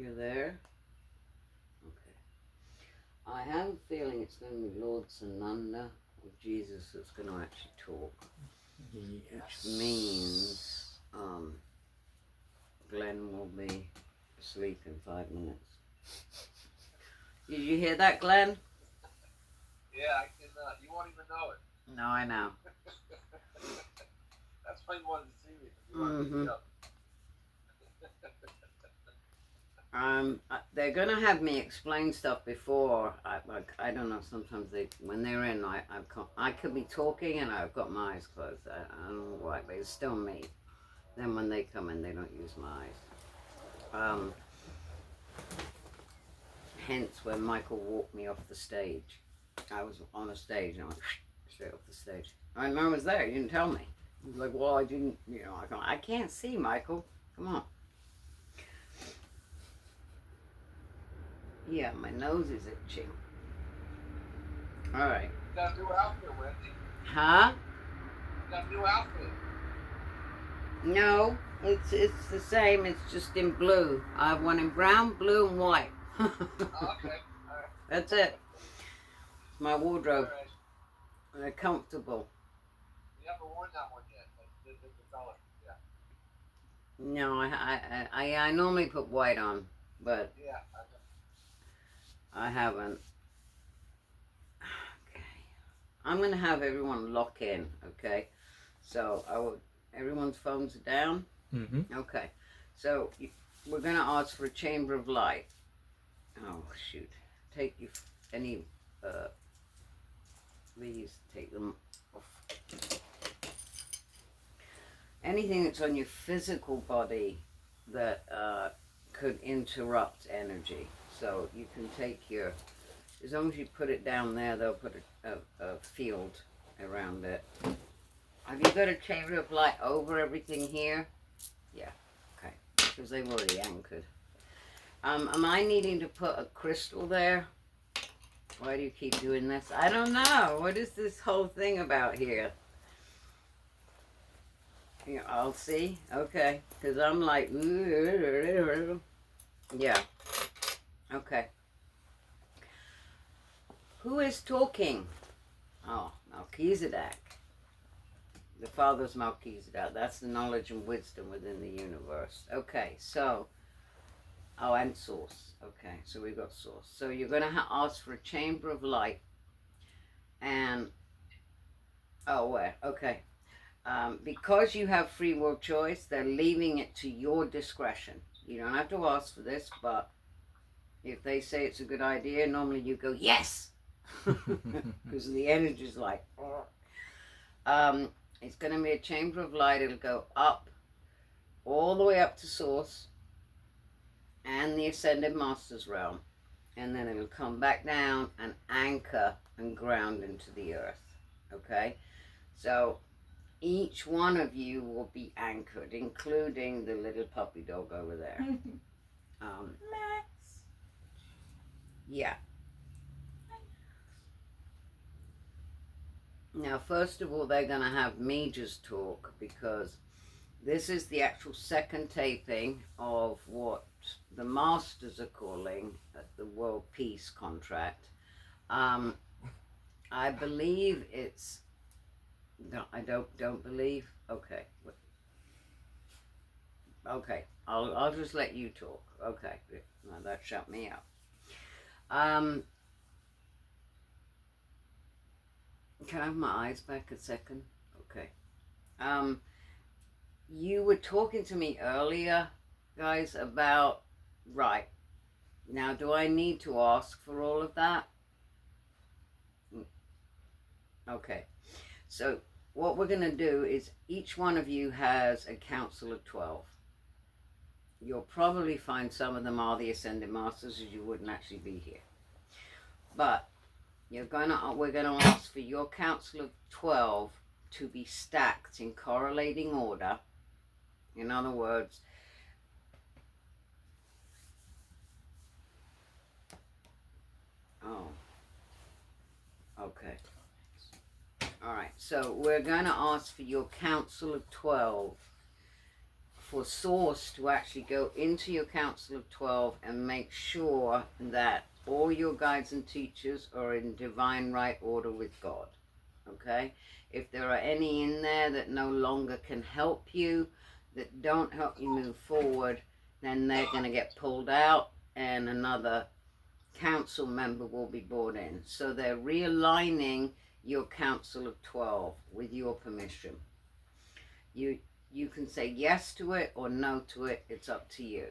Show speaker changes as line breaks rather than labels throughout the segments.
You're there? Okay. I have a feeling it's going to be Lord Sananda or Jesus that's going to actually talk.
Yes.
Which means Glenn will be asleep in 5 minutes. Did you hear that, Glenn?
Yeah, I can. You won't even know it.
No, I know.
That's why you wanted to see me. You wanted to pick me up.
They're gonna have me explain stuff before. I don't know. Sometimes when they're in, I could be talking and I've got my eyes closed. I don't know why, but it's still me. Then when they come in, they don't use my eyes. Hence, when Michael walked me off the stage, I was on a stage and I went straight off the stage. I know I was there. You didn't tell me. He was like, "Well, I didn't. You know, I can't see, Michael. Come on." Yeah, my nose is itching. All right.
You got a new outfit, Wendy.
Huh?
You got a new outfit.
No, it's the same. It's just in blue. I have one in brown, blue, and white.
Oh, okay. All right.
That's it. It's my wardrobe.
All right.
They're comfortable.
You haven't worn that one yet. The color. Yeah.
No, I normally put white on, but
Yeah.
I haven't. Okay. I'm gonna have everyone lock in. Okay. So everyone's phones are down.
Mm-hmm.
Okay. So we're gonna ask for a chamber of light. Oh shoot! Take any these. Take them off. Anything that's on your physical body that could interrupt energy. So you can take as long as you put it down there, they'll put a field around it. Have you got a chamber of light over everything here? Yeah, okay, because they've already anchored. Am I needing to put a crystal there? Why do you keep doing this? I don't know. What is this whole thing about here? Yeah, I'll see. Okay, because I'm like, yeah. Okay. Who is talking? Oh, Melchizedek. The father's Melchizedek. That's the knowledge and wisdom within the universe. Okay, so, and source. Okay, so we've got source. So you're going to ask for a chamber of light. And, where? Okay. Because you have free will choice, they're leaving it to your discretion. You don't have to ask for this, but if they say it's a good idea, normally you go, yes! Because the energy's like, it's going to be a chamber of light. It'll go up, all the way up to source and the ascended master's realm. And then it'll come back down and anchor and ground into the earth. Okay? So each one of you will be anchored, including the little puppy dog over there.
Max.
Yeah. Now, first of all, they're going to have me just talk, because this is the actual second taping of what the masters are calling the World Peace Contract. I believe it's... No, I don't believe. Okay. Okay. I'll just let you talk. Okay. No, that shut me up. Can I have my eyes back a second? Okay. You were talking to me earlier, guys, about... Right. Now, do I need to ask for all of that? Okay. So, what we're going to do is each one of you has a council of 12. You'll probably find some of them are the Ascended Masters, as you wouldn't actually be here. But we're going to ask for your council of 12 to be stacked in correlating order. In other words, okay. All right, so we're going to ask for your council of 12 for Source to actually go into your Council of 12 and make sure that all your guides and teachers are in divine right order with God. Okay? If there are any in there that no longer can help you, that don't help you move forward, then they're going to get pulled out and another council member will be brought in. So they're realigning your Council of 12 with your permission. You can say yes to it or no to it, it's up to you.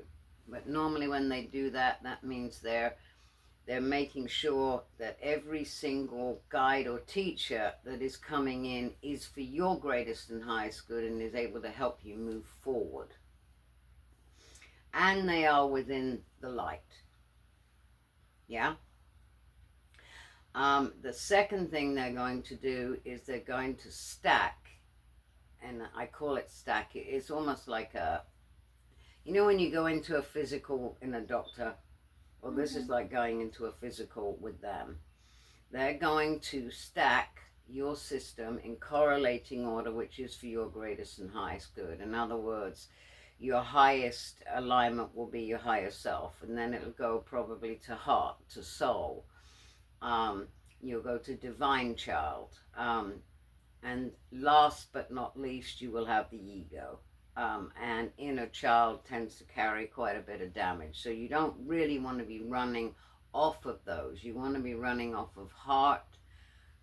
But normally when they do that, that means they're making sure that every single guide or teacher that is coming in is for your greatest and highest good and is able to help you move forward. And they are within the light. Yeah? The second thing they're going to do is they're going to stack, and I call it stack. It's almost like a, you know when you go into a physical in a doctor? Well, this is like going into a physical with them. They're going to stack your system in correlating order, which is for your greatest and highest good. In other words, your highest alignment will be your higher self, and then it'll go probably to heart, to soul. You'll go to divine child. And last but not least, you will have the ego. And inner child tends to carry quite a bit of damage. So you don't really want to be running off of those. You want to be running off of heart,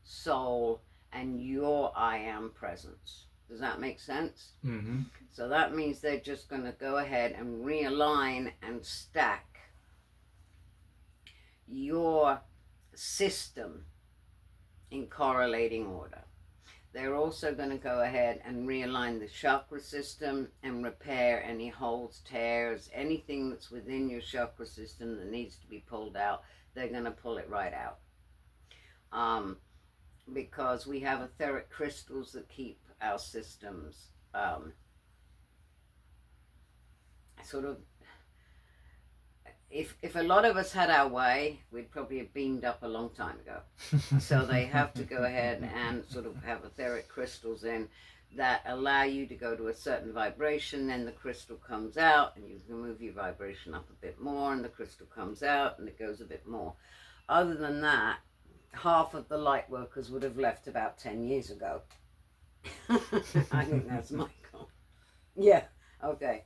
soul, and your I am presence. Does that make sense?
Mm-hmm.
So that means they're just going to go ahead and realign and stack your system in correlating order. They're also going to go ahead and realign the chakra system and repair any holes, tears, anything that's within your chakra system that needs to be pulled out. They're going to pull it right out. Because we have etheric crystals that keep our systems sort of, if a lot of us had our way, we'd probably have beamed up a long time ago. So they have to go ahead and sort of have etheric crystals in that allow you to go to a certain vibration, then the crystal comes out and you can move your vibration up a bit more and the crystal comes out and it goes a bit more. Other than that, half of the light workers would have left about 10 years ago. I think that's Michael. Yeah, okay.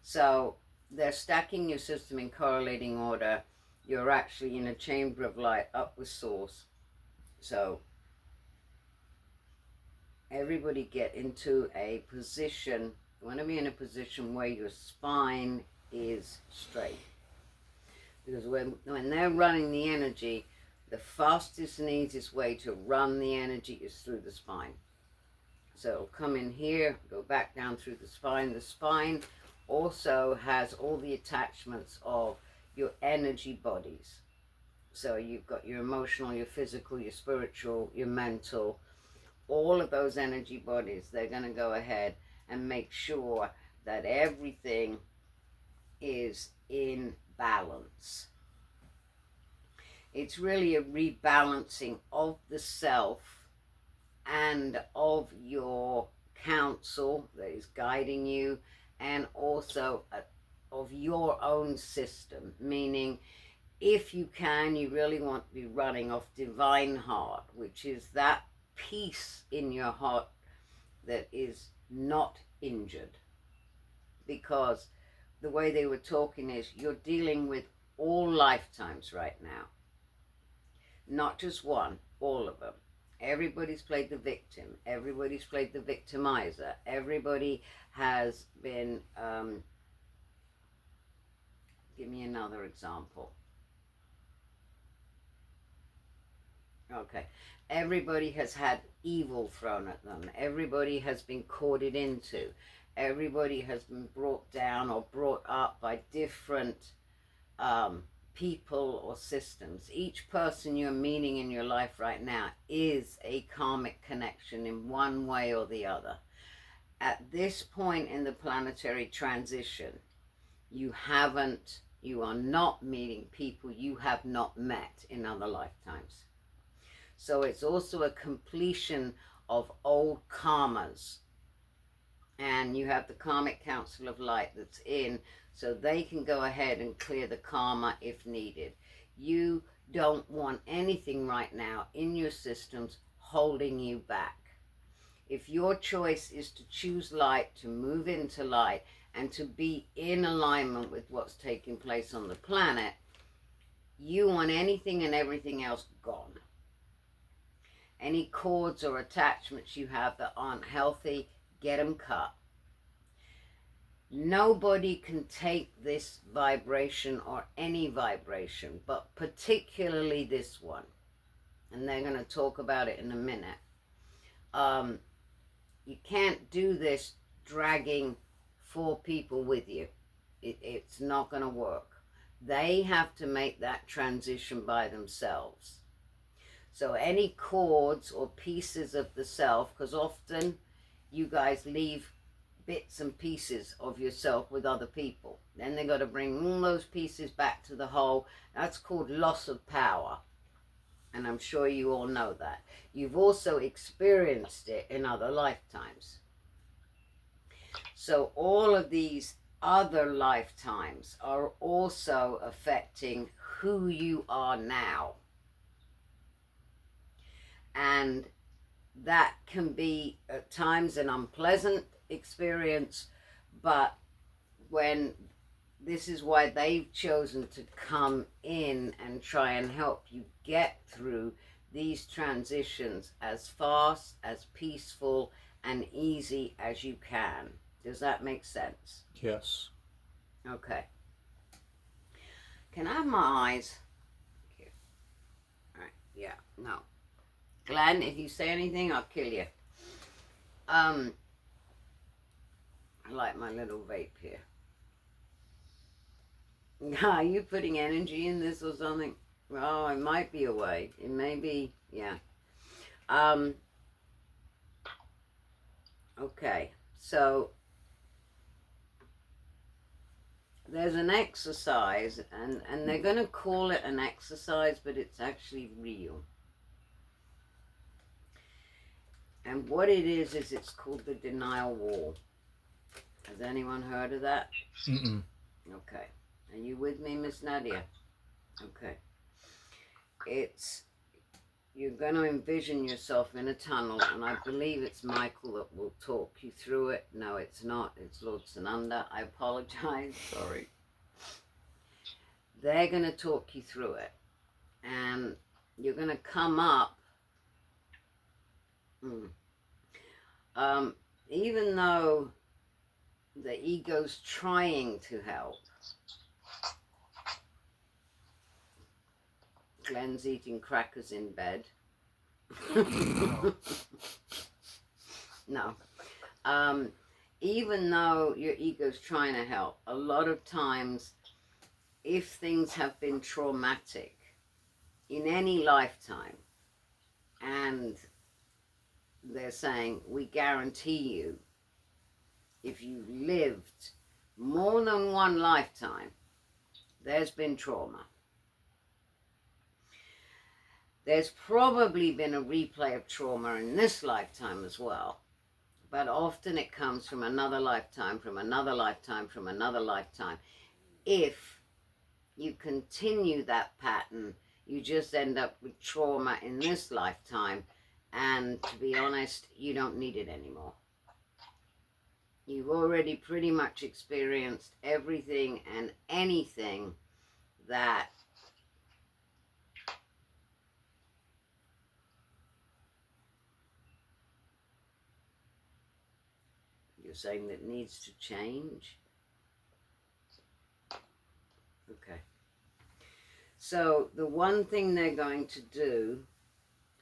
So they're stacking your system in correlating order. You're actually in a chamber of light up with Source. So everybody get into a position, you want to be in a position where your spine is straight. Because when they're running the energy, the fastest and easiest way to run the energy is through the spine. So it'll come in here, go back down through the spine. The spine also has all the attachments of your energy bodies. So you've got your emotional, your physical, your spiritual, your mental, all of those energy bodies. They're going to go ahead and make sure that everything is in balance. It's really a rebalancing of the self and of your counsel that is guiding you, and also of your own system, meaning if you can, you really want to be running off divine heart, which is that peace in your heart that is not injured. Because the way they were talking is you're dealing with all lifetimes right now. Not just one, all of them. Everybody's played the victim. Everybody's played the victimizer. Everybody has been, give me another example. Okay. Everybody has had evil thrown at them. Everybody has been courted into. Everybody has been brought down or brought up by different people or systems. Each person you're meeting in your life right now is a karmic connection in one way or the other. At this point in the planetary transition, you are not meeting people you have not met in other lifetimes. So it's also a completion of old karmas. and you have the Karmic Council of Light that's in, so they can go ahead and clear the karma if needed. You don't want anything right now in your systems holding you back. If your choice is to choose light, to move into light, and to be in alignment with what's taking place on the planet, you want anything and everything else gone. Any cords or attachments you have that aren't healthy, get them cut. Nobody can take this vibration or any vibration, but particularly this one. And they're going to talk about it in a minute. You can't do this dragging 4 people with you. It's not going to work. They have to make that transition by themselves. So any cords or pieces of the self, because often you guys leave bits and pieces of yourself with other people. Then they got to bring all those pieces back to the whole. That's called loss of power. And I'm sure you all know that. You've also experienced it in other lifetimes. So all of these other lifetimes are also affecting who you are now. And that can be at times an unpleasant experience, but when this is why they've chosen to come in and try and help you get through these transitions as fast, as peaceful, and easy as you can. Does that make sense?
Yes.
Okay. Can I have my eyes? Here. All right. Yeah. No. Glenn, if you say anything, I'll kill you. I like my little vape here. Are you putting energy in this or something? Oh, it might be a way. It may be, yeah. Okay, so there's an exercise, and they're going to call it an exercise, but it's actually real. And what it is it's called the denial wall. Has anyone heard of that?
Mm-mm.
Okay. Are you with me, Miss Nadia? Okay. You're going to envision yourself in a tunnel, and I believe it's Michael that will talk you through it. No, it's not. It's Lord Sananda. I apologize. Sorry. They're going to talk you through it. And you're going to come up. Even though the ego's trying to help, Glenn's eating crackers in bed. No. Even though your ego's trying to help, a lot of times, if things have been traumatic in any lifetime, and they're saying, we guarantee you, if you lived more than one lifetime, there's been trauma. There's probably been a replay of trauma in this lifetime as well, but often it comes from another lifetime, from another lifetime, from another lifetime. If you continue that pattern, you just end up with trauma in this lifetime, and to be honest, you don't need it anymore. You've already pretty much experienced everything and anything that you're saying that needs to change. Okay. So the one thing they're going to do,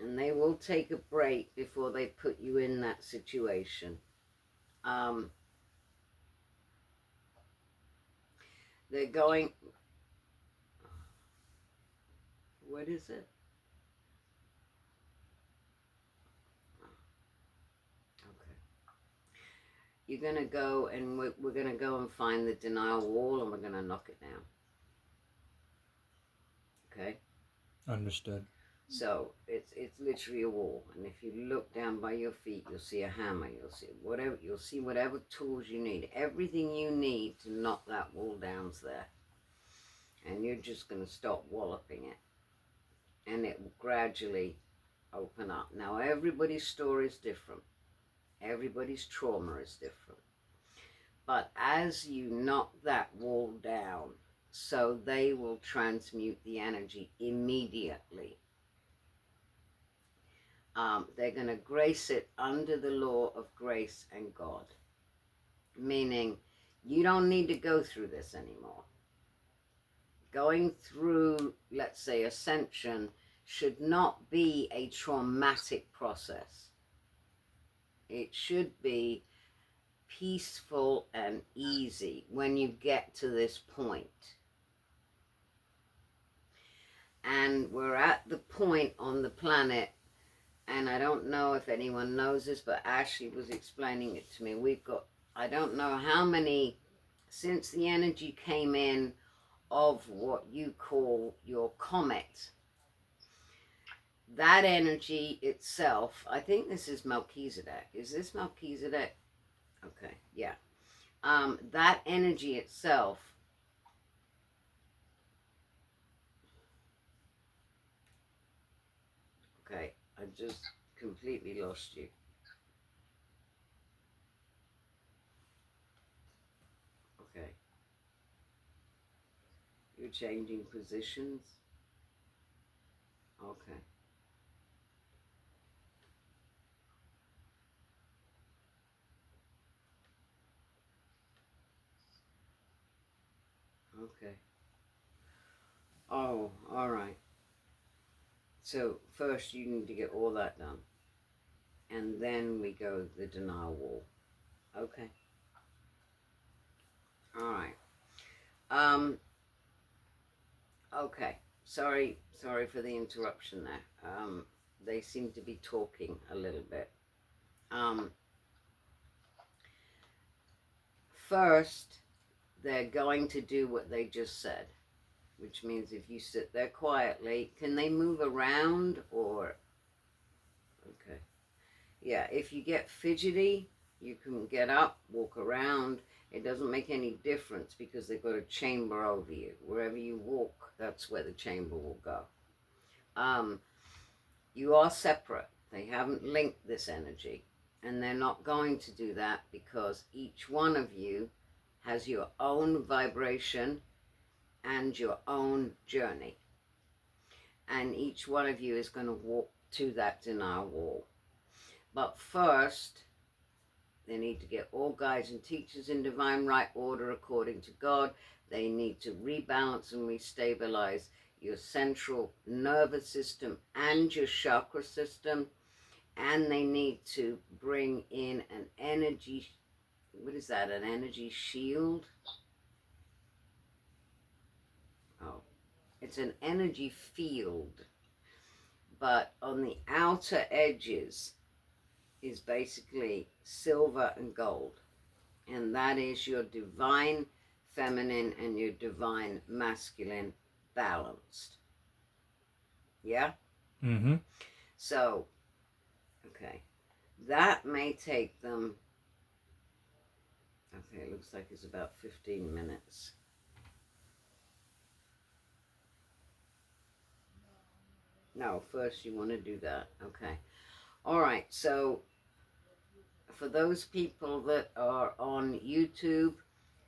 and they will take a break before they put you in that situation. They're going, what is it? Okay. You're going to go, and we're going to go and find the denial wall, and we're going to knock it down. Okay?
Understood.
So it's literally a wall, and if you look down by your feet, you'll see a hammer, you'll see whatever tools you need. Everything you need to knock that wall down's there. And you're just going to stop walloping it. And it will gradually open up. Now, everybody's story is different. Everybody's trauma is different. But as you knock that wall down, so they will transmute the energy immediately. They're going to grace it under the law of grace and God. Meaning, you don't need to go through this anymore. Going through, let's say, ascension should not be a traumatic process. It should be peaceful and easy when you get to this point. And we're at the point on the planet, and I don't know if anyone knows this, but Ashley was explaining it to me. We've got, I don't know how many, since the energy came in of what you call your comet, that energy itself, I think this is Melchizedek. Is this Melchizedek? Okay, yeah. That energy itself, okay, I just completely lost you. Okay. You're changing positions? Okay. Okay. Oh, all right. So first you need to get all that done. And then we go the denial wall. Okay. All right. Okay. Sorry for the interruption there. They seem to be talking a little bit. First, they're going to do what they just said, which means if you sit there quietly, can they move around or? Okay. Yeah, if you get fidgety, you can get up, walk around. It doesn't make any difference because they've got a chamber over you. Wherever you walk, that's where the chamber will go. You are separate. They haven't linked this energy. And they're not going to do that because each one of you has your own vibration and your own journey. And each one of you is going to walk to that denial wall. But first, they need to get all guides and teachers in divine right order according to God. They need to rebalance and restabilize your central nervous system and your chakra system. And they need to bring in an energy, what is that, an energy shield? Oh, it's an energy field. But on the outer edges is basically silver and gold. And that is your divine feminine and your divine masculine balanced. Yeah?
Mm-hmm.
So, okay. That may take them, okay, it looks like it's about 15 minutes. No, first you want to do that. Okay. All right, so for those people that are on YouTube,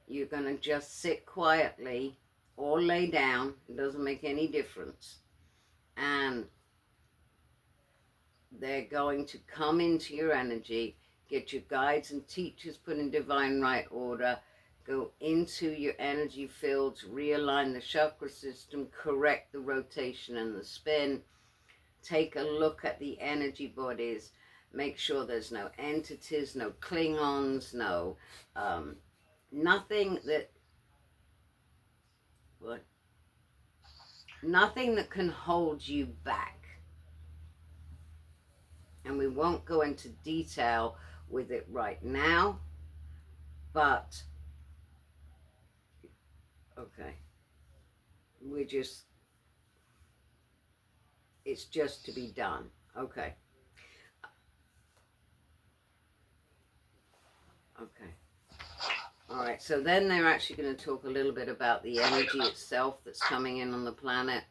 you're going to just sit quietly or lay down. It doesn't make any difference. And they're going to come into your energy, get your guides and teachers put in divine right order, go into your energy fields, realign the chakra system, correct the rotation and the spin, take a look at the energy bodies, make sure there's no entities, no Klingons, no, nothing that, what? Nothing that can hold you back. And we won't go into detail with it right now, but, okay, we're just, it's just to be done. Okay. Okay. All right, so then they're actually going to talk a little bit about the energy itself that's coming in on the planet.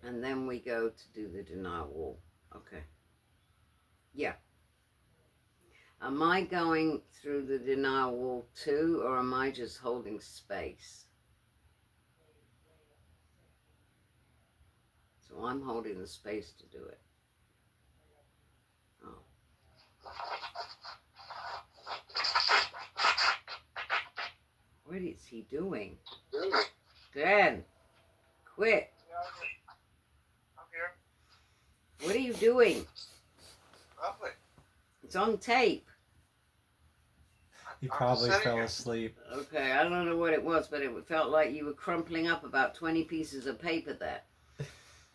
And then we go to do the denial wall. Okay. Yeah. Am I going through the denial wall too, or am I just holding space? So I'm holding the space to do it. Oh. What is he doing? Glenn, quit.
I'm here.
What are you doing?
Lovely.
It's on tape.
He
I'm
probably
sitting
fell
here.
asleep.
Okay, I don't know what it was, but it felt like you were crumpling up about 20 pieces of paper there.
No,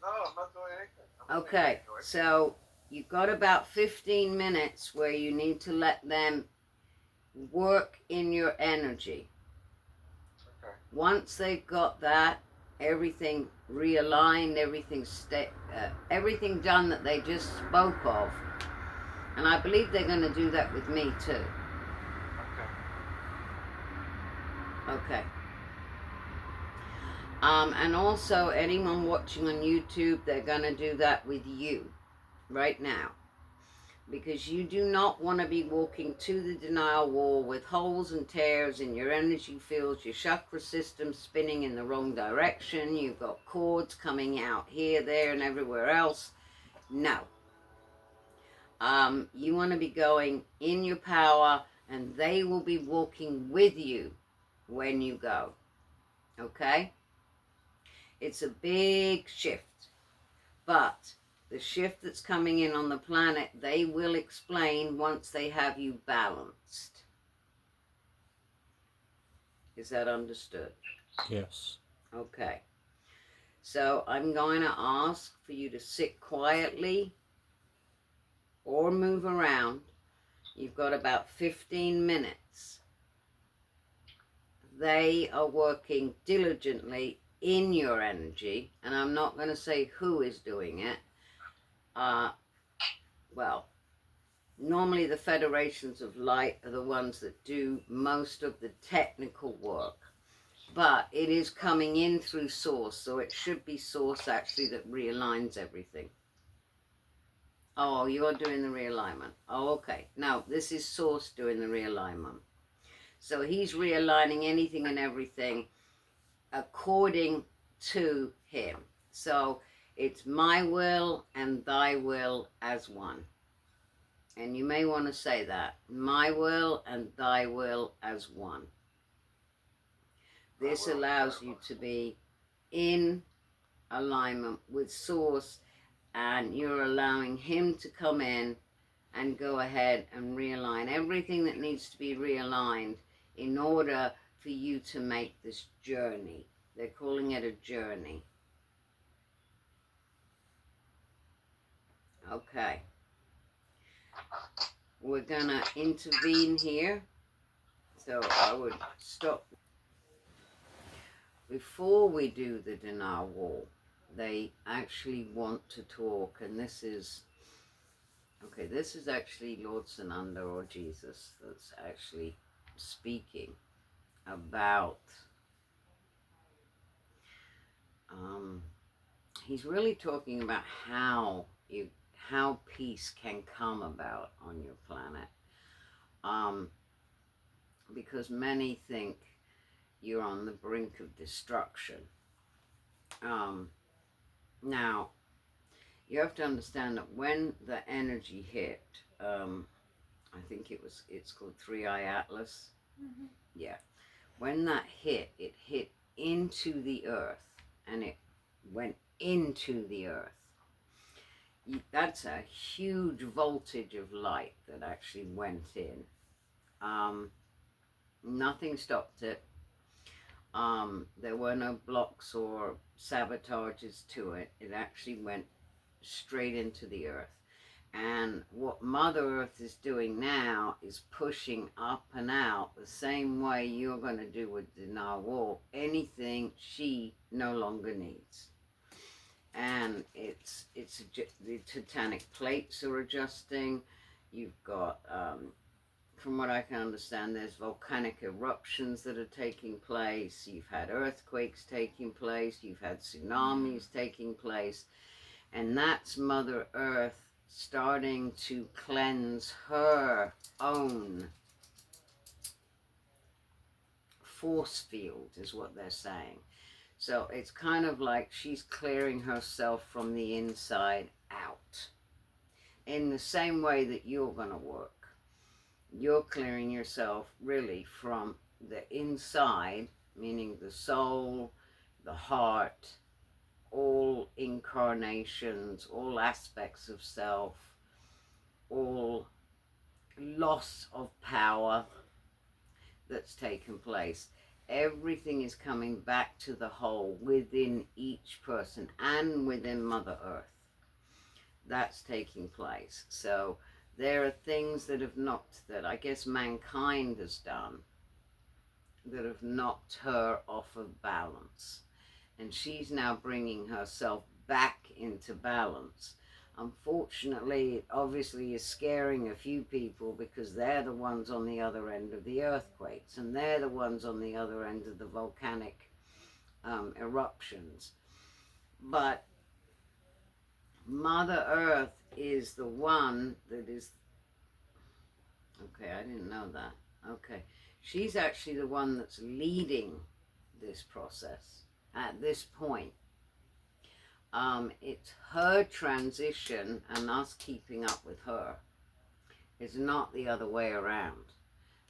I'm not doing anything. I'm
Okay,
listening to it.
so you've got about 15 minutes where you need to let them work in your energy.
Okay.
Once they've got that, everything realigned, everything done that they just spoke of. And I believe they're going to do that with me too.
Okay.
Okay. And also anyone watching on YouTube, they're going to do that with you right now. Because you do not want to be walking to the denial wall with holes and tears in your energy fields, your chakra system spinning in the wrong direction, you've got cords coming out here, there, and everywhere else. No. You want to be going in your power, and they will be walking with you when you go. Okay? It's a big shift. But the shift that's coming in on the planet, they will explain once they have you balanced. Is that understood?
Yes.
Okay. So I'm going to ask for you to sit quietly or move around. You've got about 15 minutes. They are working diligently in your energy, and I'm not going to say who is doing it. Well, normally the Federations of Light are the ones that do most of the technical work, but it is coming in through Source, so it should be Source actually that realigns everything. Oh, you're doing the realignment. Oh, okay. No, this is Source doing the realignment. So he's realigning anything and everything according to him. So it's my will and thy will as one. And you may want to say that. My will and thy will as one. This allows you to be in alignment with Source, and you're allowing him to come in and go ahead and realign everything that needs to be realigned in order for you to make this journey. They're calling it a journey. Okay. We're gonna intervene here. So I would stop. Before we do the denial wall, they actually want to talk, and this is, okay, this is actually Lord Sananda, or Jesus, that's actually speaking about, he's really talking about how peace can come about on your planet. Because many think you're on the brink of destruction. Now, you have to understand that when the energy hit, I think it's called Three Eye Atlas. Mm-hmm. Yeah. When that hit, it hit into the earth, and it went into the earth. That's a huge voltage of light that actually went in. Nothing stopped it. There were no blocks or sabotages to it. It actually went straight into the earth. And what Mother Earth is doing now is pushing up and out the same way you're going to do with denial wall. Anything she no longer needs. And the tectonic plates are adjusting. You've got, from what I can understand, there's volcanic eruptions that are taking place. You've had earthquakes taking place. You've had tsunamis taking place. And that's Mother Earth starting to cleanse her own force field, is what they're saying. So it's kind of like she's clearing herself from the inside out. In the same way that you're going to work. You're clearing yourself really from the inside, meaning the soul, the heart, all incarnations, all aspects of self, all loss of power that's taken place. Everything is coming back to the whole within each person and within Mother Earth. That's taking place. So there are things that have knocked, that I guess mankind has done, that have knocked her off of balance. And she's now bringing herself back into balance. Unfortunately, it obviously is scaring a few people because they're the ones on the other end of the earthquakes, and they're the ones on the other end of the volcanic eruptions. But Mother Earth is the one that is... Okay, I didn't know that. Okay. She's actually the one that's leading this process at this point. It's her transition and us keeping up with her. It's not the other way around.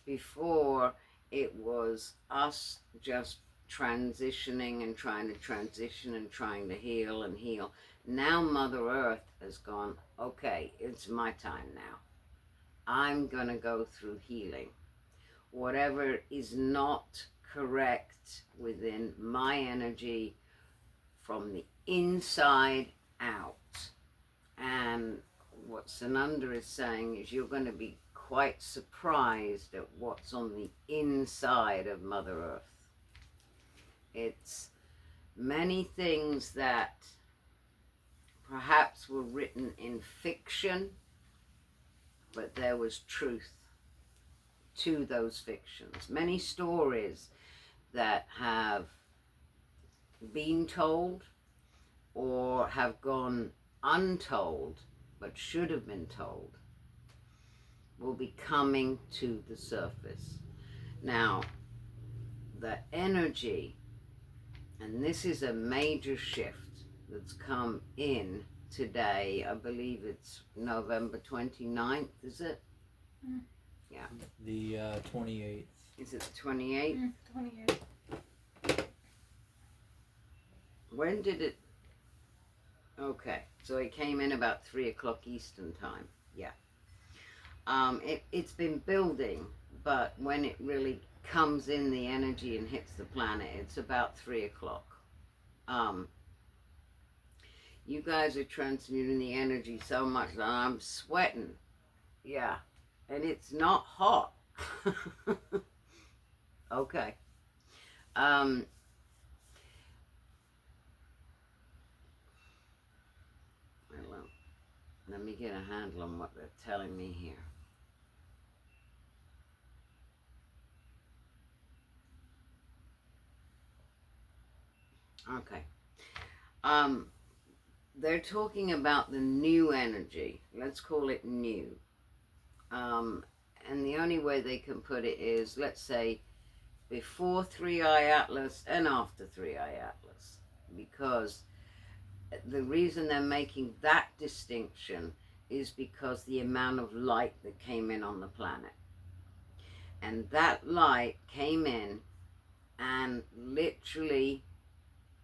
Before, it was us just transitioning and trying to transition and trying to heal and heal. Now Mother Earth has gone, okay, it's my time now. I'm going to go through healing. Whatever is not correct within my energy from the inside out. And what Sananda is saying is you're going to be quite surprised at what's on the inside of Mother Earth. It's many things that perhaps were written in fiction, but there was truth to those fictions. Many stories that have been told or have gone untold but should have been told will be coming to the surface. Now, the energy, and this is a major shift that's come in today. I believe it's November 29th, is it?
Mm.
Yeah.
The 28th.
Is it the 28th?
28.
When did it... Okay, so it came in about 3 o'clock Eastern time. Yeah. It's been building, but when it really comes in the energy and hits the planet, it's about 3 o'clock. You guys are transmuting the energy so much that I'm sweating. Yeah. And it's not hot. Okay. Well, let me get a handle on what they're telling me here. Okay. They're talking about the new energy. Let's call it new. And the only way they can put it is, let's say, before 3i Atlas and after 3i Atlas. Because the reason they're making that distinction is because the amount of light that came in on the planet. And that light came in and literally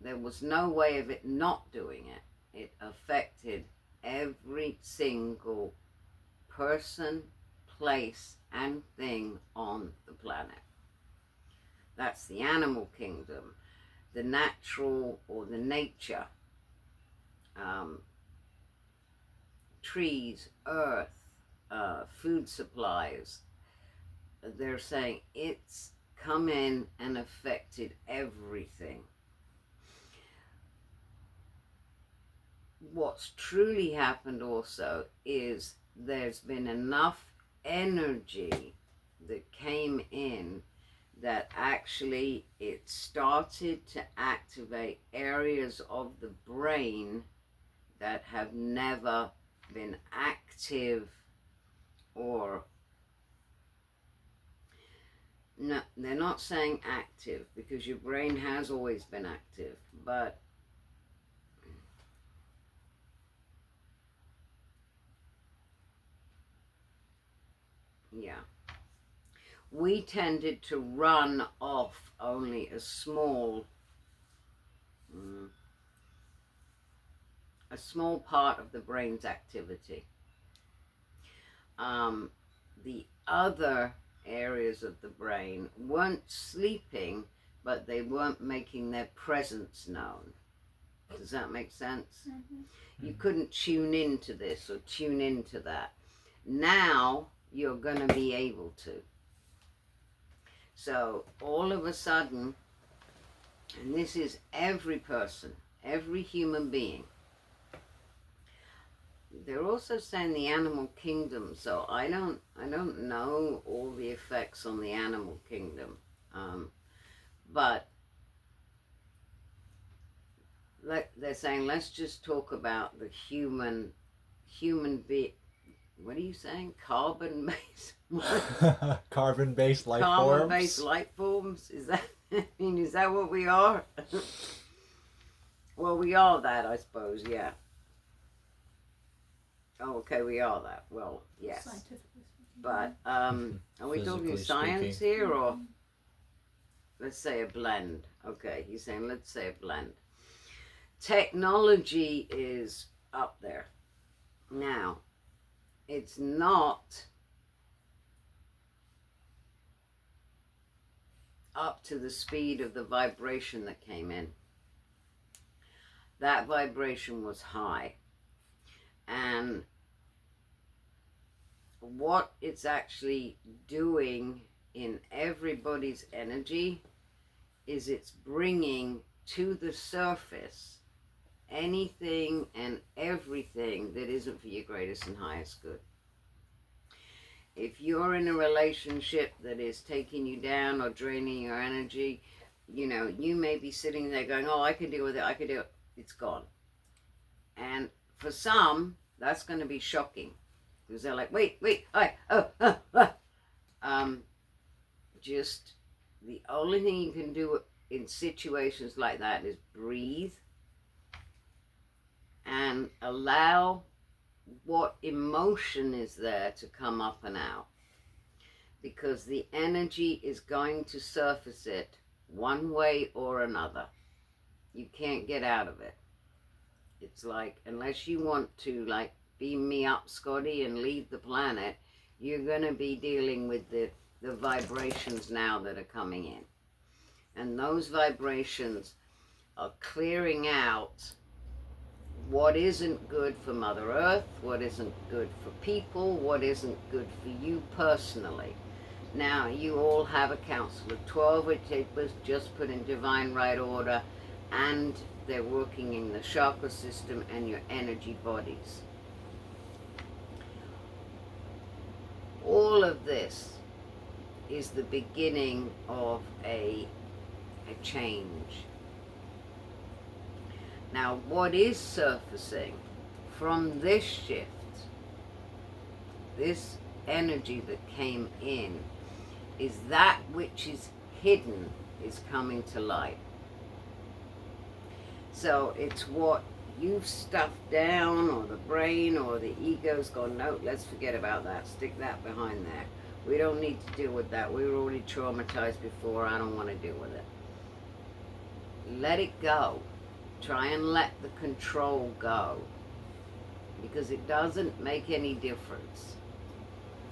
there was no way of it not doing it. It affected every single person, place, and thing on the planet. That's the animal kingdom, the natural or the nature, trees, earth, food supplies. They're saying it's come in and affected everything. What's truly happened also is there's been enough energy that came in that actually it started to activate areas of the brain that have never been active, or no, they're not saying active because your brain has always been active, but yeah, we tended to run off only a small part of the brain's activity. The other areas of the brain weren't sleeping, but they weren't making their presence known. Does that make sense?
Mm-hmm.
You couldn't tune into this or tune into that. Now you're going to be able to. So all of a sudden, and this is every person, every human being. They're also saying the animal kingdom, so I don't know all the effects on the animal kingdom, but they're saying let's just talk about the human being. What are you saying? Carbon-based?
Carbon-based life forms.
Carbon-based life forms? Is that? I mean, is that what we are? Well, we are that, I suppose. Yeah. Oh, okay, we are that. Well, yes.
Scientifically speaking.
But are we talking
Physically
science
speaking.
here, or let's say a blend? Okay, he's saying let's say a blend. Technology is up there. Now, it's not up to the speed of the vibration that came in. That vibration was high. And what it's actually doing in everybody's energy is it's bringing to the surface anything and everything that isn't for your greatest and highest good. If you're in a relationship that is taking you down or draining your energy, you know, you may be sitting there going, oh, I can deal with it, I can do it. It's gone. And for some, that's going to be shocking. Because they're like, wait, just the only thing you can do in situations like that is breathe and allow what emotion is there to come up and out. Because the energy is going to surface it one way or another. You can't get out of it. It's like, unless you want to, like, beam me up, Scotty, and leave the planet, you're going to be dealing with the vibrations now that are coming in. And those vibrations are clearing out what isn't good for Mother Earth, what isn't good for people, what isn't good for you personally. Now, you all have a council of 12, which they was just put in divine right order, and they're working in the chakra system and your energy bodies. All of this is the beginning of a change. Now, what is surfacing from this shift, this energy that came in, is that which is hidden is coming to light. So it's what you've stuffed down, or the brain, or the ego's gone, no, let's forget about that, stick that behind there. We don't need to deal with that. We were already traumatized before, I don't want to deal with it. Let it go. Try and let the control go. Because it doesn't make any difference.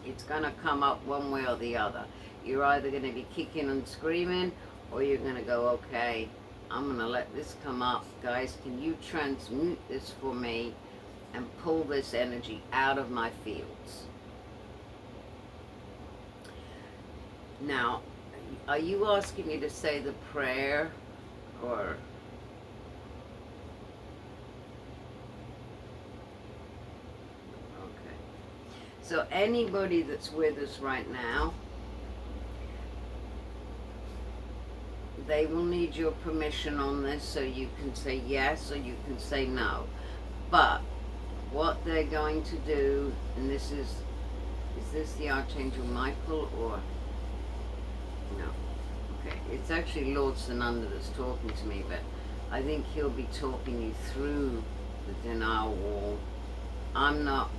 It's going to come up one way or the other. You're either going to be kicking and screaming, or you're going to go, okay, I'm going to let this come up. Guys, can you transmute this for me and pull this energy out of my fields? Now, are you asking me to say the prayer, or... Okay. So anybody that's with us right now, they will need your permission on this, so you can say yes or you can say no. But what they're going to do, and this is this the Archangel Michael or no? Okay, it's actually Lord Sananda that's talking to me, but I think he'll be talking you through the denial wall. I'm not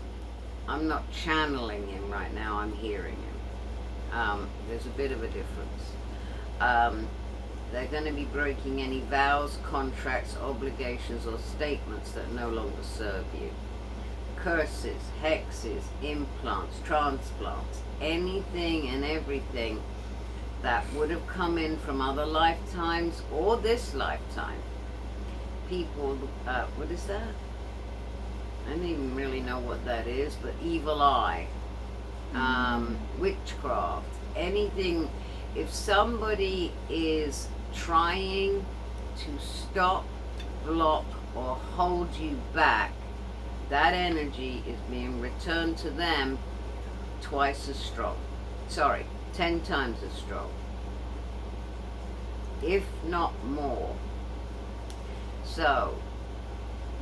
channeling him right now, I'm hearing him. There's a bit of a difference. They're going to be breaking any vows, contracts, obligations, or statements that no longer serve you. Curses, hexes, implants, transplants, anything and everything that would have come in from other lifetimes or this lifetime. People, what is that? I don't even really know what that is, but evil eye, witchcraft, anything. If somebody is trying to stop, block, or hold you back, that energy is being returned to them twice as strong. Sorry, 10 times as strong, if not more. So,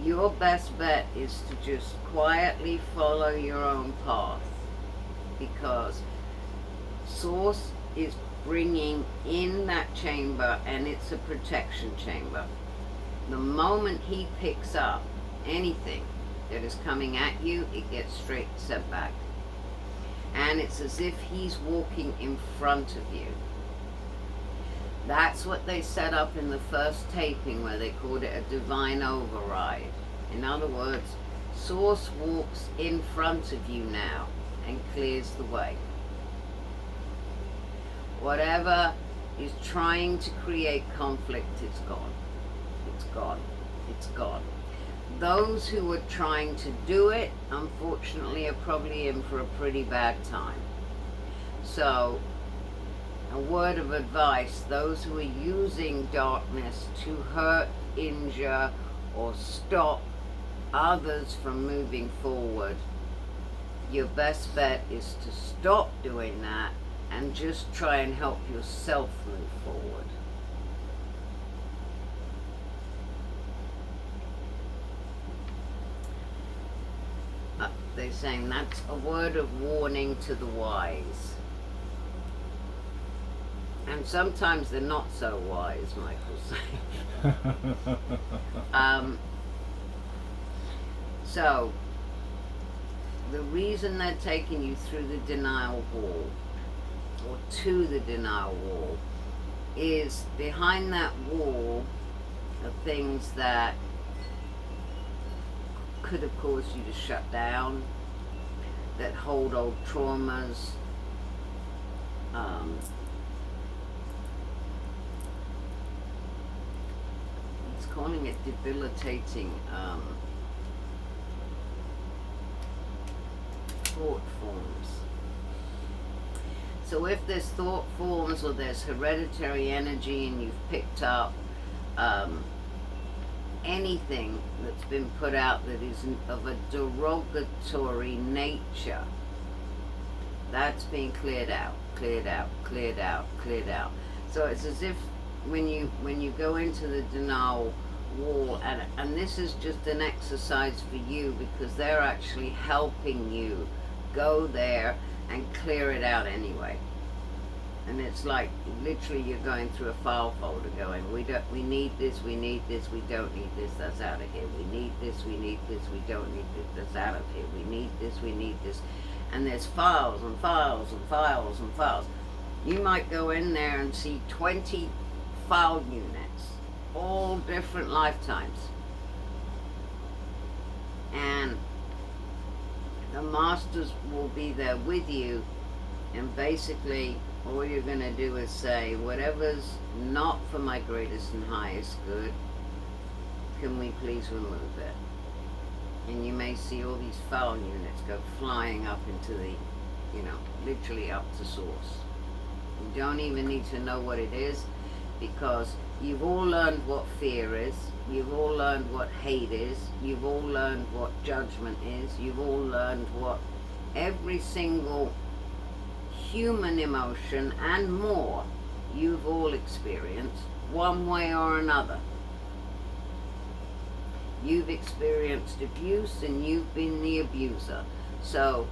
your best bet is to just quietly follow your own path, because Source is bringing in that chamber, and it's a protection chamber. The moment he picks up anything that is coming at you, it gets straight set back. And it's as if he's walking in front of you. That's what they set up in the first taping, where they called it a divine override. In other words, Source walks in front of you now and clears the way. Whatever is trying to create conflict, it's gone. It's gone. It's gone. Those who are trying to do it, unfortunately, are probably in for a pretty bad time. So, a word of advice, those who are using darkness to hurt, injure, or stop others from moving forward, your best bet is to stop doing that and just try and help yourself move forward. They're saying that's a word of warning to the wise. And sometimes they're not so wise, Michael's saying. So, the reason they're taking you through the denial wall, or to the denial wall, is behind that wall are things that could have caused you to shut down, that hold old traumas, it's calling it debilitating thought forms. So if there's thought forms or there's hereditary energy and you've picked up anything that's been put out that is of a derogatory nature, that's being cleared out, cleared out, cleared out, cleared out. So it's as if when you go into the denial wall, and this is just an exercise for you, because they're actually helping you go there and clear it out anyway. And it's like literally you're going through a file folder going, we need this, we need this, we don't need this, that's out of here. We need this, we need this, we don't need this, that's out of here. We need this, we need this. And there's files and files and files and files. You might go in there and see 20 file units, all different lifetimes. And the masters will be there with you, and basically all you're going to do is say, whatever's not for my greatest and highest good, can we please remove it? And you may see all these file units go flying up into the, literally up to Source. You don't even need to know what it is, because you've all learned what fear is, you've all learned what hate is, you've all learned what judgment is, you've all learned what every single human emotion and more you've all experienced one way or another. You've experienced abuse and you've been the abuser. So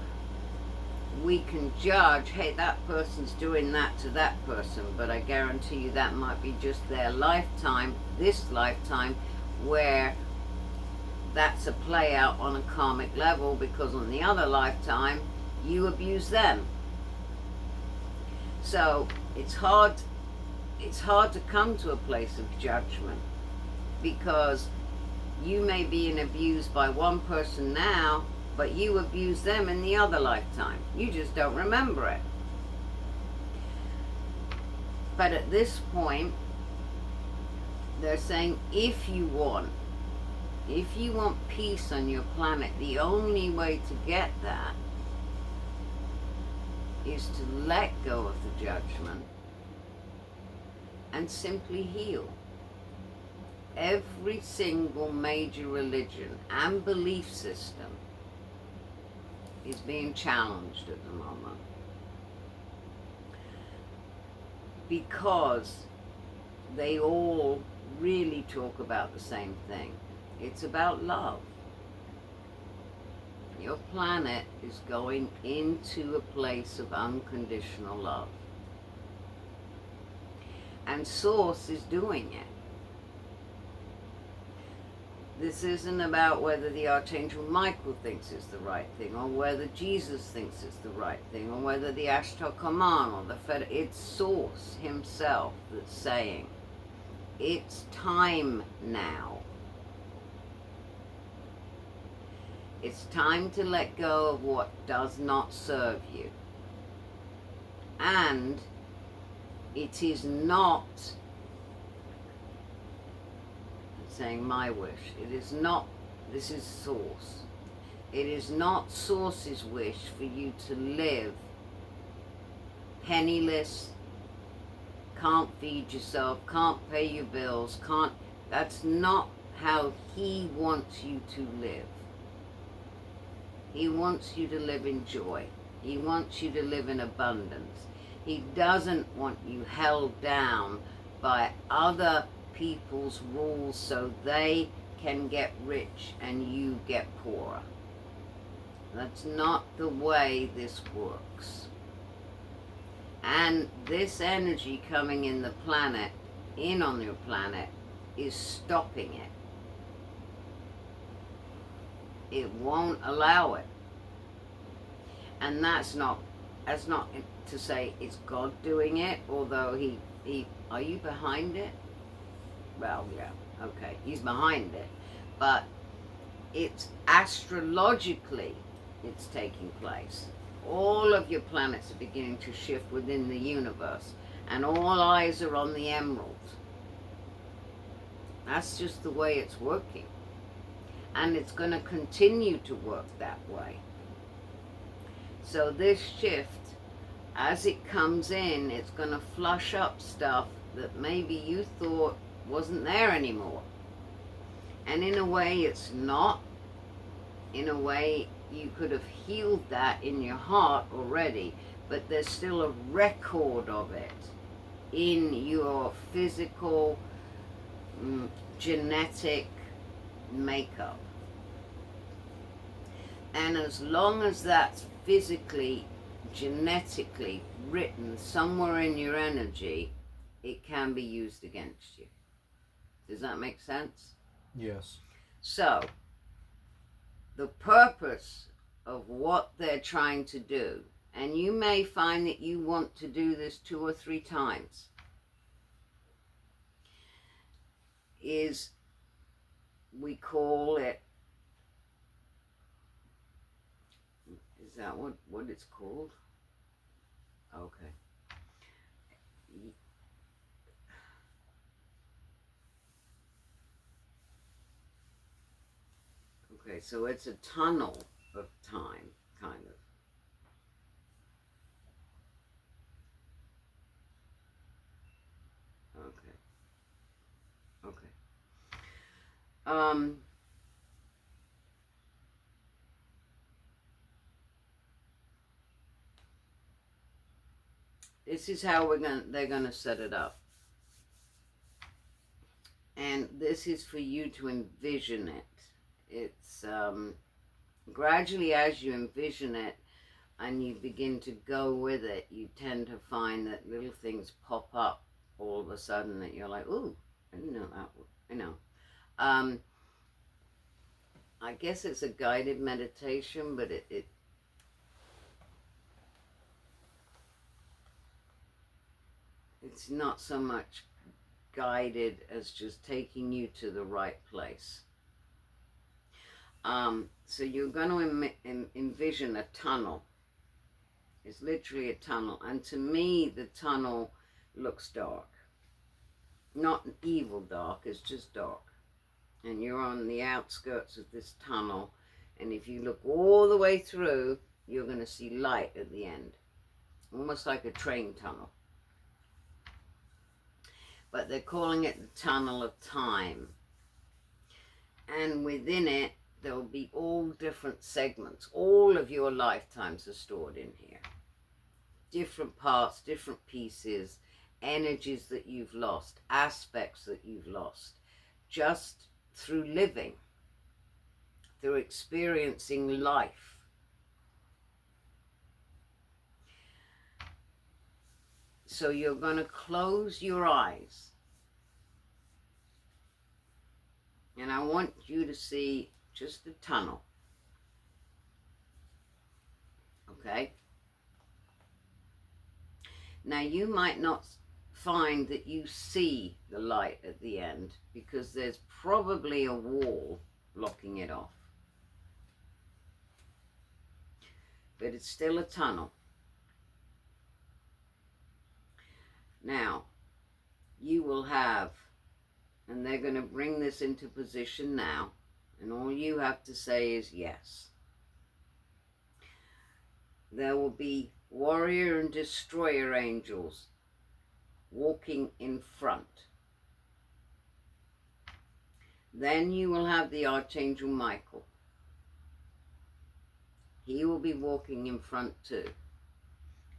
we can judge, hey, that person's doing that to that person, but I guarantee you that might be just their lifetime, this lifetime, where that's a play out on a karmic level, because on the other lifetime you abuse them. So it's hard to come to a place of judgment, because you may be abused by one person now, but you abused them in the other lifetime. You just don't remember it. But at this point, they're saying if you want peace on your planet, the only way to get that is to let go of the judgment and simply heal. Every single major religion and belief system is being challenged at the moment, because they all really talk about the same thing. It's about love. Your planet is going into a place of unconditional love. And Source is doing it. This isn't about whether the Archangel Michael thinks it's the right thing, or whether Jesus thinks it's the right thing, or whether the Ashtar Command or the Fed. It's Source himself that's saying, it's time now. It's time to let go of what does not serve you. And it is not, I'm saying my wish, it is not, this is Source. It is not Source's wish for you to live penniless, can't feed yourself, can't pay your bills, that's not how he wants you to live. He wants you to live in joy. He wants you to live in abundance. He doesn't want you held down by other people's rules so they can get rich and you get poorer. That's not the way this works. And this energy coming in the planet, in on your planet, is stopping it. It won't allow it. And that's not to say it's God doing it, although he are you behind it? Well, yeah, okay, he's behind it. But it's astrologically it's taking place. All of your planets are beginning to shift within the universe, and all eyes are on the emerald. That's just the way it's working. And it's going to continue to work that way. So this shift, as it comes in, it's going to flush up stuff that maybe you thought wasn't there anymore. And in a way it's not. In a way you could have healed that in your heart already, but there's still a record of it in your physical, genetic makeup. And as long as that's physically, genetically written somewhere in your energy, it can be used against you. Does that make sense?
Yes.
So, the purpose of what they're trying to do, and you may find that you want to do this 2 or 3 times, is, we call it, is that what it's called? Okay. Okay, so it's a tunnel of time, kind of. Okay. this is how they're gonna set it up. And this is for you to envision it. It's gradually, as you envision it and you begin to go with it, you tend to find that little things pop up all of a sudden that you're like, ooh, I didn't know that. I know. I guess it's a guided meditation, but it's not so much guided as just taking you to the right place. So you're going to envision a tunnel. It's literally a tunnel. And to me, the tunnel looks dark. Not evil dark, it's just dark. And you're on the outskirts of this tunnel. And if you look all the way through, you're going to see light at the end. Almost like a train tunnel. But they're calling it the tunnel of time. And within it, there will be all different segments. All of your lifetimes are stored in here. Different parts, different pieces, energies that you've lost, aspects that you've lost, just through living, through experiencing life. So you're going to close your eyes. And I want you to see just a tunnel. Okay? Now you might not find that you see the light at the end because there's probably a wall blocking it off. But it's still a tunnel. Now, you will have, and they're going to bring this into position now, and all you have to say is yes. There will be warrior and destroyer angels walking in front. Then you will have the Archangel Michael. He will be walking in front too.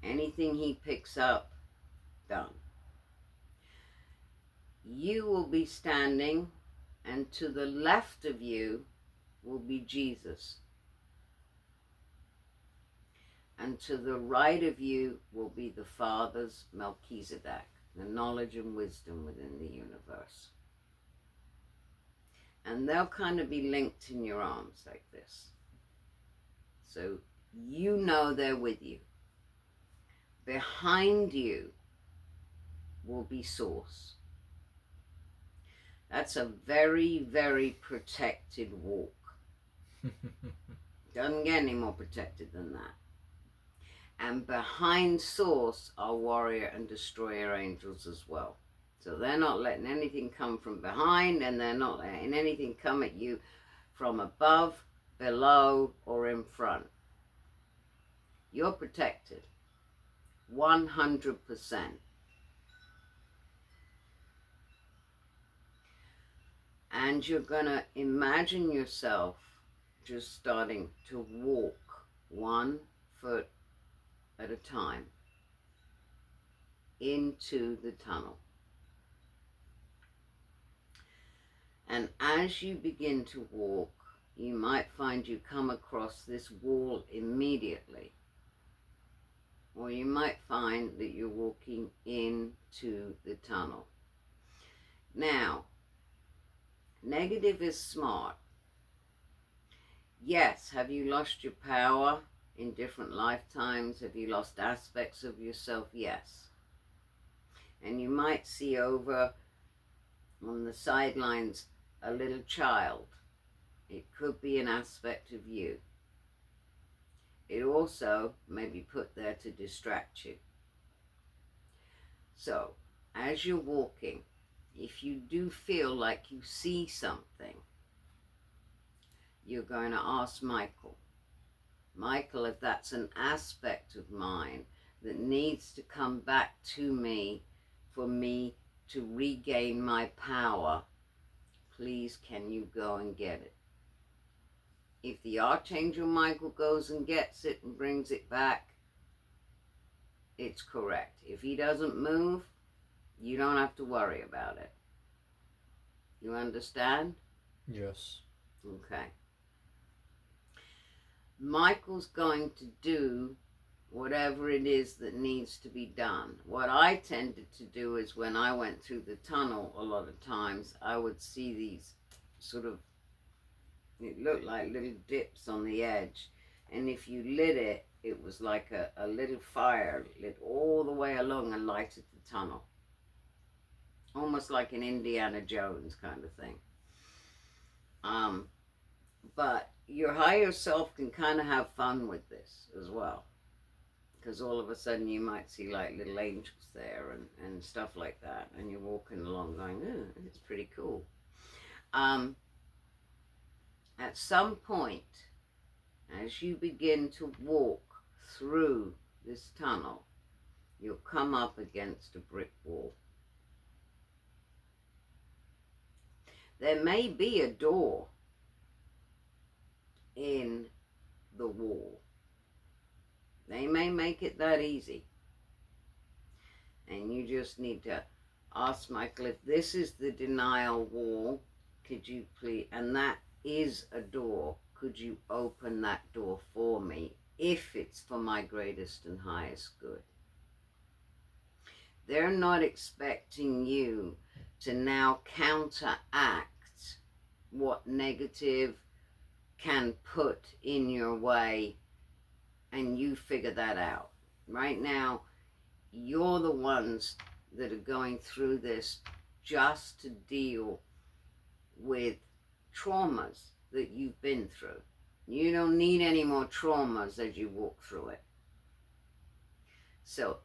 Anything he picks up, done. You will be standing, and to the left of you will be Jesus. And to the right of you will be the Father's Melchizedek, the knowledge and wisdom within the universe. And they'll kind of be linked in your arms like this. So you know they're with you. Behind you will be Source. That's a very, very protected walk. Doesn't get any more protected than that. And behind Source are warrior and destroyer angels as well. So they're not letting anything come from behind, and they're not letting anything come at you from above, below, or in front. You're protected. 100%. And you're going to imagine yourself just starting to walk 1 foot at a time into the tunnel. And as you begin to walk, you might find you come across this wall immediately. Or you might find that you're walking into the tunnel. Now, negative is smart. Yes, have you lost your power in different lifetimes? Have you lost aspects of yourself? Yes. And you might see over on the sidelines a little child. It could be an aspect of you. It also may be put there to distract you. So, as you're walking, if you do feel like you see something, you're going to ask Michael. Michael, if that's an aspect of mine that needs to come back to me for me to regain my power, please can you go and get it? If the Archangel Michael goes and gets it and brings it back, it's correct. If he doesn't move, you don't have to worry about it. You understand?
Yes.
Okay. Michael's going to do whatever it is that needs to be done. What I tended to do is when I went through the tunnel a lot of times, I would see these sort of, it looked like little dips on the edge. And if you lit it, it was like a little fire lit all the way along and lighted the tunnel. Almost like an Indiana Jones kind of thing. But your higher self can kind of have fun with this as well. Because all of a sudden you might see like little angels there and stuff like that. And you're walking along going, oh, it's pretty cool. At some point, as you begin to walk through this tunnel, you'll come up against a brick wall. There may be a door in the wall. They may make it that easy. And you just need to ask Michael, if this is the denial wall, could you please, and that is a door, could you open that door for me if it's for my greatest and highest good? They're not expecting you to now counteract what negative can put in your way, and you figure that out. Right now, you're the ones that are going through this just to deal with traumas that you've been through. You don't need any more traumas as you walk through it. So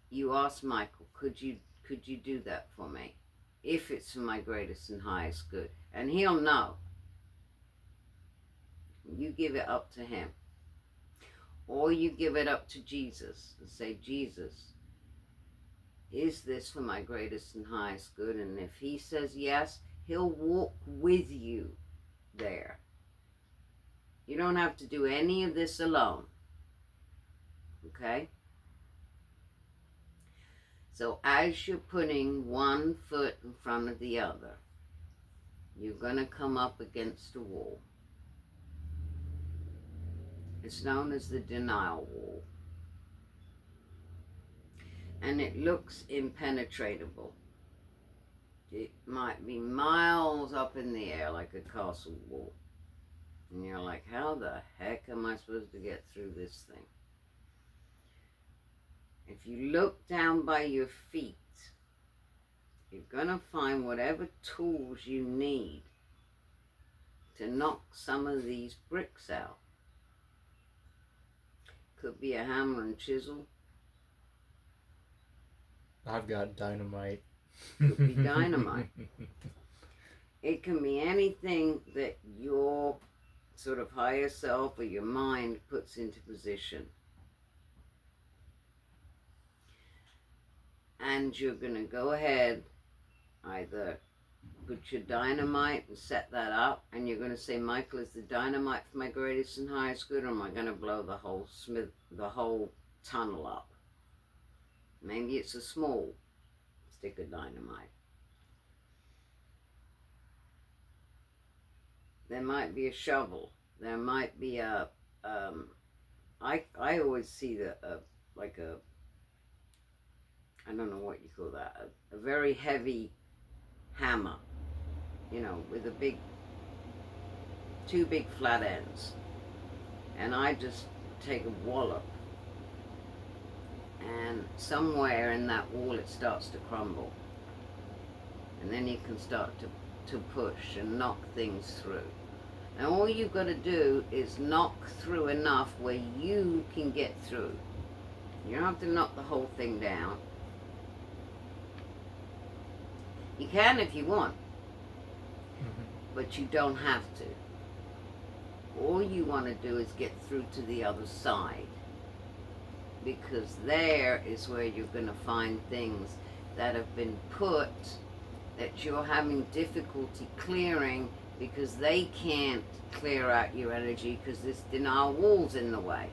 you ask Michael, could you do that for me? If it's for my greatest and highest good. And he'll know. You give it up to him. Or you give it up to Jesus and say, Jesus, is this for my greatest and highest good? And if he says yes, he'll walk with you there. You don't have to do any of this alone. Okay? So as you're putting one foot in front of the other, you're going to come up against a wall. It's known as the denial wall. And it looks impenetrable. It might be miles up in the air like a castle wall. And you're like, how the heck am I supposed to get through this thing? If you look down by your feet, you're going to find whatever tools you need to knock some of these bricks out. Could be a hammer and chisel.
I've got dynamite.
Could be dynamite. It can be anything that your sort of higher self or your mind puts into position. And you're going to go ahead, either put your dynamite and set that up, and you're going to say, Michael, is the dynamite for my greatest and highest good, or am I going to blow the whole tunnel up? Maybe it's a small stick of dynamite. There might be a shovel. There might be a, I always see like a, I don't know what you call that, a very heavy hammer, you know, with two big flat ends. And I just take a wallop, and somewhere in that wall it starts to crumble. And then you can start to push and knock things through. And all you've got to do is knock through enough where you can get through. You don't have to knock the whole thing down. You can if you want, but you don't have to. All you want to do is get through to the other side, because there is where you're going to find things that have been put that you're having difficulty clearing because they can't clear out your energy because this denial wall's in the way.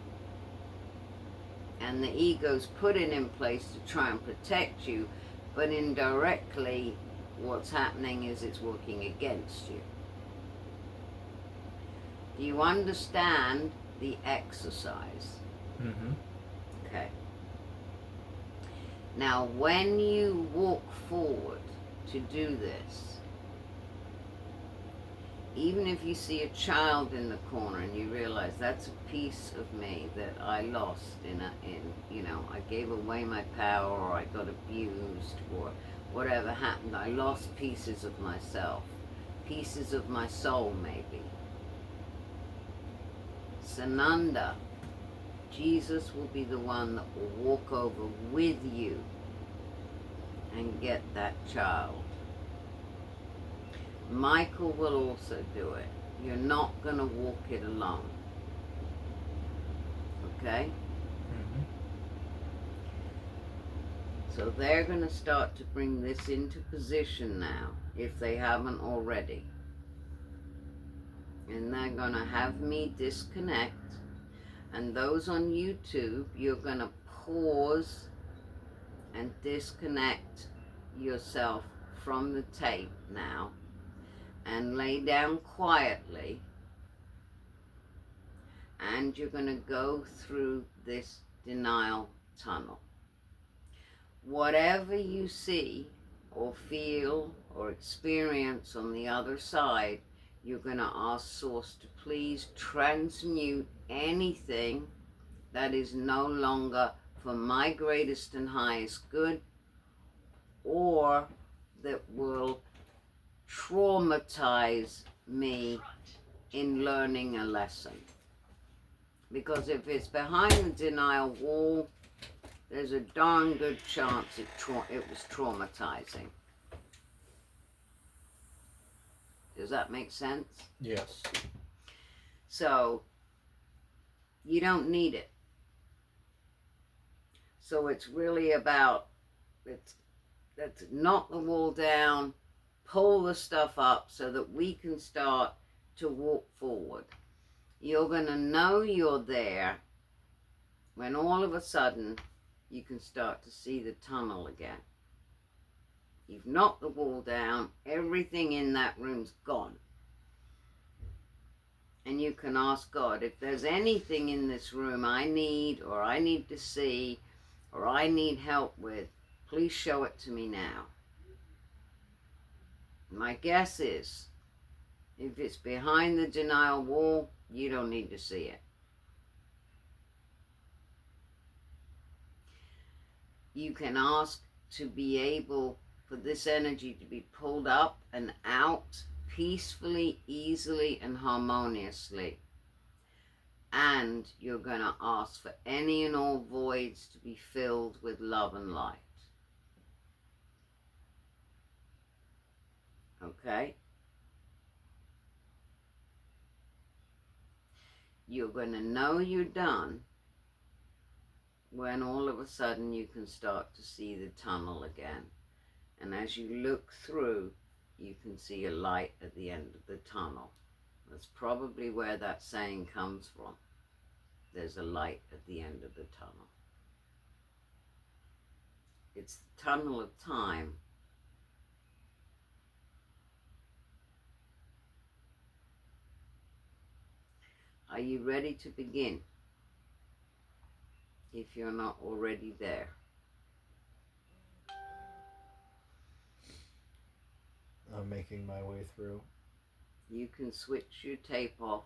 and the ego's put it in place to try and protect you, but indirectly what's happening is it's working against you. Do you understand the exercise?
Mm-hmm.
Okay. Now, when you walk forward to do this, even if you see a child in the corner and you realize that's a piece of me that I lost I gave away my power, or I got abused, or whatever happened, I lost pieces of myself, pieces of my soul maybe. Sananda, Jesus will be the one that will walk over with you and get that child. Michael will also do it. You're not going to walk it alone. Okay?
Mm-hmm.
So they're going to start to bring this into position now, if they haven't already. And they're going to have me disconnect. And those on YouTube, you're going to pause and disconnect yourself from the tape now and lay down quietly, and you're going to go through this denial tunnel. Whatever you see or feel or experience on the other side, you're going to ask Source to please transmute anything that is no longer for my greatest and highest good, or that will traumatize me in learning a lesson. Because if it's behind the denial wall, there's a darn good chance it was traumatizing. Does that make sense?
Yes.
So, you don't need it. So it's really about, let's knock the wall down, pull the stuff up so that we can start to walk forward. You're going to know you're there when all of a sudden you can start to see the tunnel again. You've knocked the wall down, everything in that room's gone. And you can ask God, if there's anything in this room I need to see, or I need help with, please show it to me now. My guess is, if it's behind the denial wall, you don't need to see it. You can ask to be able for this energy to be pulled up and out peacefully, easily, and harmoniously. And you're going to ask for any and all voids to be filled with love and light. Okay? You're going to know you're done when all of a sudden you can start to see the tunnel again. And as you look through, you can see a light at the end of the tunnel. That's probably where that saying comes from. There's a light at the end of the tunnel. It's the tunnel of time. Are you ready to begin? If you're not already there.
I'm making my way through.
You can switch your tape off